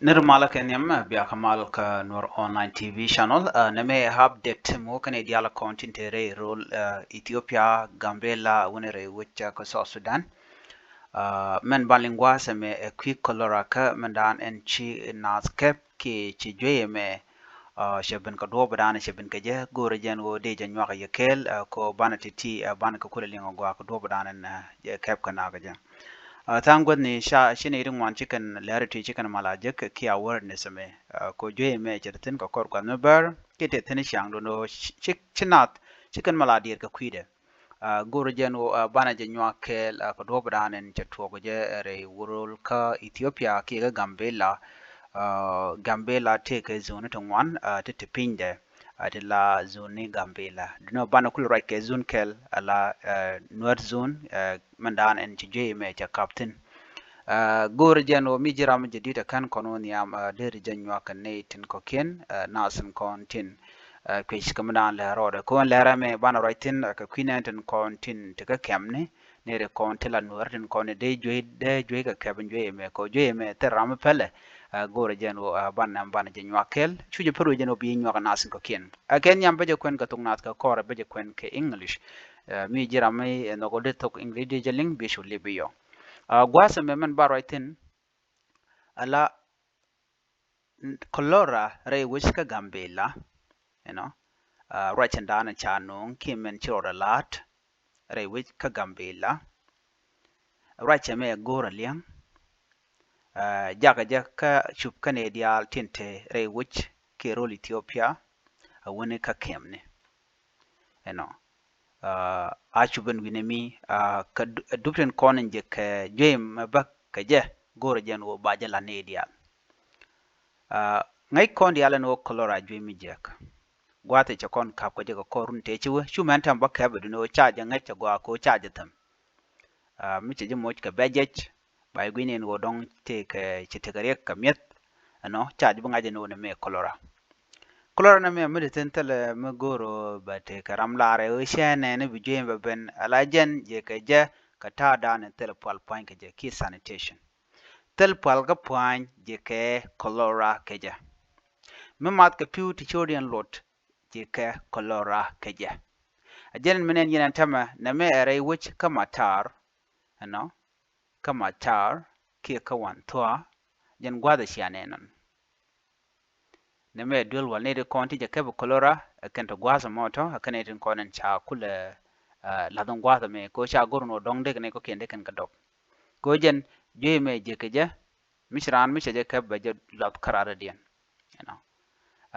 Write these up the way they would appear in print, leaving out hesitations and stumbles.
Nirmala kenyam biya kamal ka Nur Online TV channel neme update mo kane diala content re role Ethiopia Gambela winere wicha ko South Sudan men balingwa seme a quick colora ka mendan en chi naskep ki chi joye me shebin ka do badana shebin ka je gore jen wo de janwa ka yekel ko banati ban ka kulelingo gwa ko do badana je kep kana ga je tangod ni shine irin wan chicken larity chicken malajek ki awareness me ko joye me jertin ko kor kwan bar kite tin shang do no chinat chicken maladir ka kwide goro jeno bana je nywa kel ko do branen je to go je re wurul ka Ethiopia ki ga Gambela take zone to one to tipinde at la zone Gambela no bana kul right ke zone kel ala north zone mandan en je me ja captain gor jeno mi jiram je dita kan kono niam der janwa kan ne tin ko ken nasan kon tin kwe shikamandan la roda ko la me bana writing ka kwinanten kon tin te ka kemne ne re kon tela nuartin kon de joy ka kebin joy me ko joy me te ram pele gor jeno bana je nyakel chuje peru jeno bi nyaka nasan ko ken ken nyam beje kwen ka tungnat ka kore beje kwen ke english mi jiram me no go de tok english de jeling bi shuli biyo gwasa me man ba writing ala kolora re wiska gambela you know writing down a chanong kimen chora lat re wich ka gambela writing me gora liang jaga jaka chup kanedial tinte re wich ke rol Ethiopia woni ka kemne you know a chuben winemi ka dupten konen je ka jem ba ka je gora jen wo baje la nedial ngai kon dial no kolora jemi jeka gwate cha kon kap ko je ko korun te chiwe shuman tam ba ka bedu no cha ja ngai cha gwa ko cha ja tam mi che je moch ka bejech bai gwinen wo dong te ka chitegare ka miet no cha ju ngaje no ne me kolora na me mi ten tele me goro ba te karam lare o shene ne bi jembe ben alajen je ka je ka ta da ne tele pal point ka je ki sanitation tel pal ga point je ke kolora ke je me mat ka piu ti chodian lot je ke kolora ke je ajen menen yinan tama na me are which kamatar no kamatar ki ka wan toa jen gwada shianenon na me dul wal ne de konti je ke kolora kan to gwasa moto akane tin konen cha kula la don gwasa me ko cha gorno dong de ne ko kende kan ka dok ko jen je me je ke je misran mi je ke ba je lat karara dien you know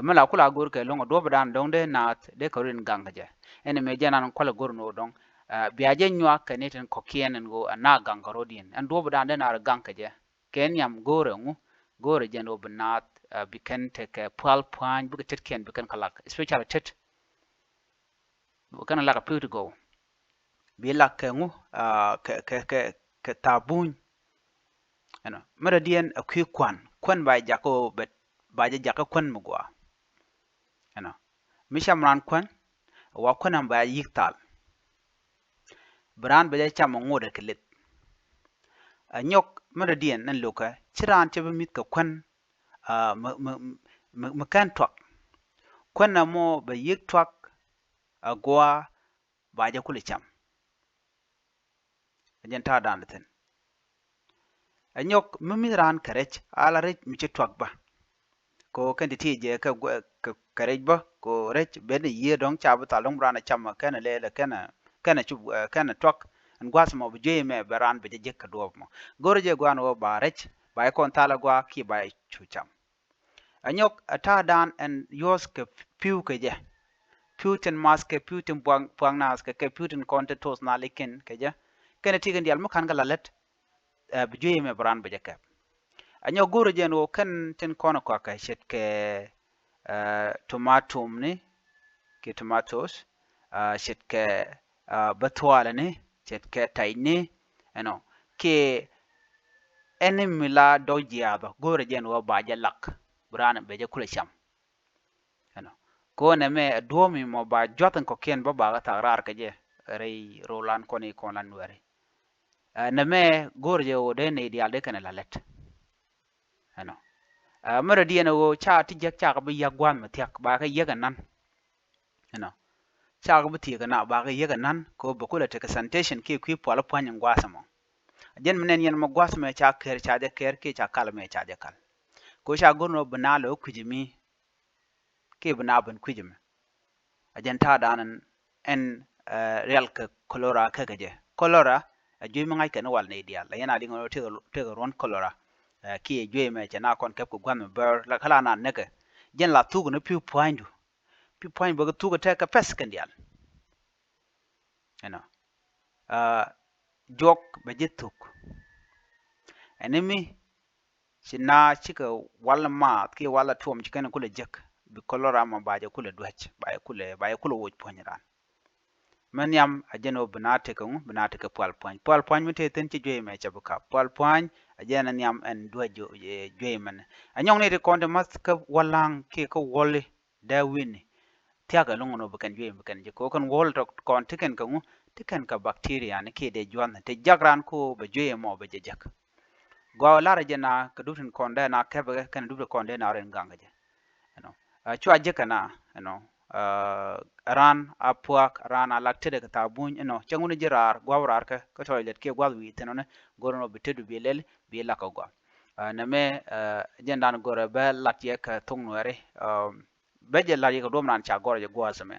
mala kula gor ke longo do badan dong de nat de ko rin gang je ene me janan kala gorno dong biaje nywa kaneten ko kienen go na gang rodien an do badan de na gang je ken yam gore ngu gore jen do banat biken te ke pal pan bu tet ken biken kalak especially tet bu kan la ka pu to go bi la ke ngu ke tabun ano mara dien akwi kwan ba jako bet ba je jaka kwan mugwa ano mishamran kwan wa kwanam ba yiktal bran ba cham ngode kelet anyok mara dien nan loka chiran te mit ka kwan kan twak kwan na mo ba yik twak agwa ba je kule cham ajen ta dan ten anyok mimiran karech ala rech mi che twak ba ko kan ti je ka karech ba ko rech ben ye dong cha ba talong brana cham kana le kana chu kana twak an gwas mo je me baran be je ka do mo gor je gwan wo ba rech ba kon tala gwa ki ba chu cham anyok ata dan en yos ke piu ke je putin mas ke putin buang nas ke putin konte tos na likin ke je kana ti gan dial mo kan galalet be je me baran be je ka anyok gor je no kan ten kono ko ka shet ke tomatum ni ke tomatoes shet ke batwala ni shet ke tayni ano ke enemy la do jiaba gore jen wo ba je lak brana be je kule sham ano ko ne me domi mo ba jotan ko ken ba ta rar ke je rei rolan ko ni kon lan wari ne me gore je wo de ne dial de kana lalet ano mara dia na wo cha ti jak cha ba ya gwan ma tiak ba ka yega nan no cha ga ti ga na ba ga yega nan ko ba kula ta sanitation ke kwi pwala pwanyin gwasa mo jen menen yen mo gwasa me cha ker cha de ker ke cha kal me cha de kal ko cha gorno bana lo kujimi ke bana ban kujimi ajen ta danan en real ka kolora ka gaje kolora ajui mangai ka no wal ne dia la yana dingo te ron kolora ki jui me chana kon kep ko gwan ber la kala na neke jen la tu no piu pointu bo tu ko te ka pes kan dial you know jok ba jituk enemy sina chika wala ma ki wala tuom chikana kula jek bi kolora ma baje kula duach ba kula woj ponyiran man yam ajeno banate ka pal point mite ten ci joy me chabuka pal point ajena yam en duajo joy man anyong ne de konde mas ka walang ke ko wole da wini tiaga lungo no bukan joy bukan je ko kan wol to kon tiken ka bacteria ne ke de juan te jagran ko be joy mo be jejak go lara jena ka dutin konde na kebe kan dutin konde na ren ganga je you know chua je kana you know ran apuak ran alaktede ka tabun changuni jirar gwawrar ka toilet ke gwawi tenone gorono bitedu bilel bi la ka gwa na me jendan gore be latye ka tungnore beje la yiko domran cha gore je gwasame.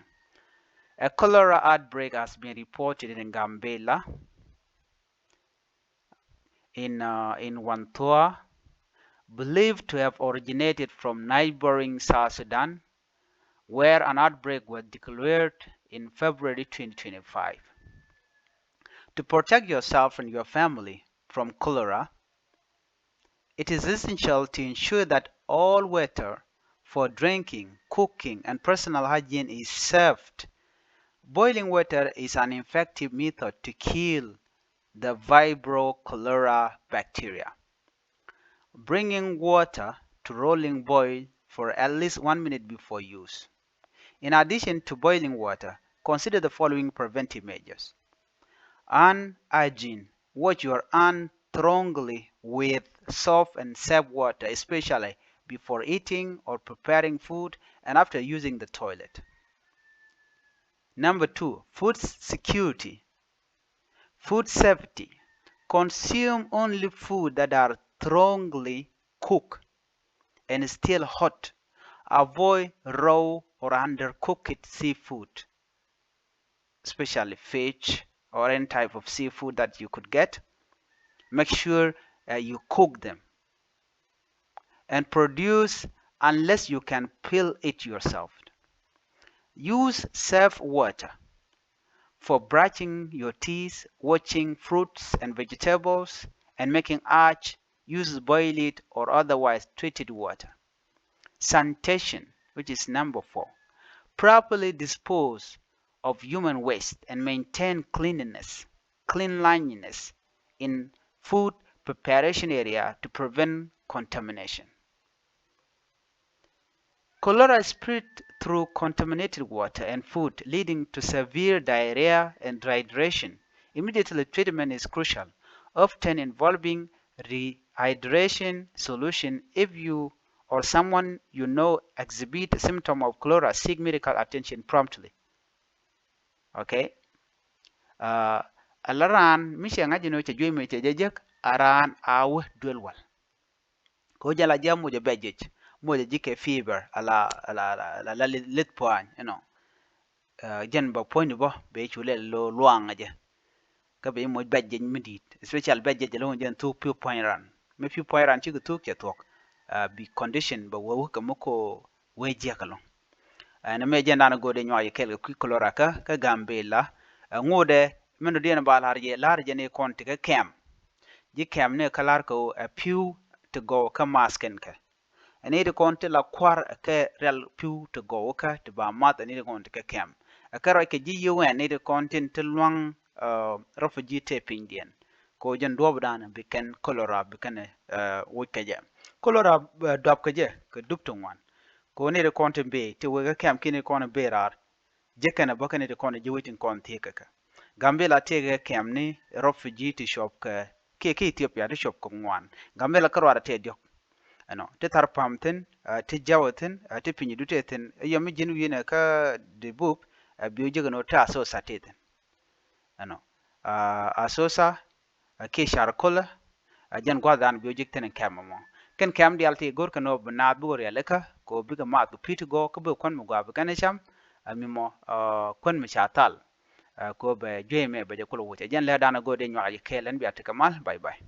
A cholera outbreak has been reported in Gambela in Wantoa, believed to have originated from neighboring South Sudan, where an outbreak was declared in February 2025. To protect yourself and your family from cholera, it is essential to ensure that all water for drinking, cooking, and personal hygiene is served. Boiling water is an effective method to kill the Vibrio cholera bacteria. Bringing water to rolling boil for at least 1 minute before use. In addition to boiling water, consider the following preventive measures. Hand hygiene. Wash your hand thoroughly with soap and safe water, especially before eating or preparing food and after using the toilet. Number 2, food security. Food safety. Consume only food that are thoroughly cooked and still hot. Avoid raw or undercooked seafood, especially fish or any type of seafood that you could get. Make sure you cook them and produce unless you can peel it yourself. Use safe water for brushing your teeth, washing fruits and vegetables, and making ash. Use boiled or otherwise treated water. Sanitation, which is number 4. Properly dispose of human waste and maintain cleanliness in food preparation area to prevent contamination. Cholera is spread through contaminated water and food, leading to severe diarrhea and dehydration. Immediate treatment is crucial, often involving rehydration solution. If you or someone you know exhibit a symptom of cholera, seek medical attention promptly. Okay. Alaran misha ngaji no chajui me chajek aran aw dwelwal. Ko jala jamu je bejech mo je jike fever ala lit point jen ba point bo be chule lo luang aje ka be mo bejej midit special bejej lo jen tu pu point ran me pu point ran chi tu ke tok be condition ba wo ka moko we je kalon na me jen dana gode nyaa kel ku kolora ka Gambela ngode meno dien ba larje ne konti ka kem ji kem ne kalar ko a pew to go ka masken ka ani de konti la kwar ka real pew to go ka to ba mat ani de konti ka kem akara ke ji UN ne de konti to luang refugee taping dien ko jen do bdan bi ken kolora bi ken wo ka je kolora dob ka je ka dupto wan ko ne de konti be to we ka kem kini konti be rar je kana ba kana de konti je wetin konti ka Gambela tege kemni refugee to shop ke Ethiopia to shop ko ngwan Gambela karwara te diok ano te tar pamten te jawatin te pinyi dutetin yomi jin wina ka de bub biyo jigano ta so sateten ano asosa ke shar kola jan gwadan biyo jikten kemamo ken kem dialti gor kano bna bugor ya leka ko biga ma bu pitigo ko be kon mu gwa kan cham mimo kon mi chatal ko be jeme be je kulo wuce jan le dana gode nyaa ke len biya te kamal bye bye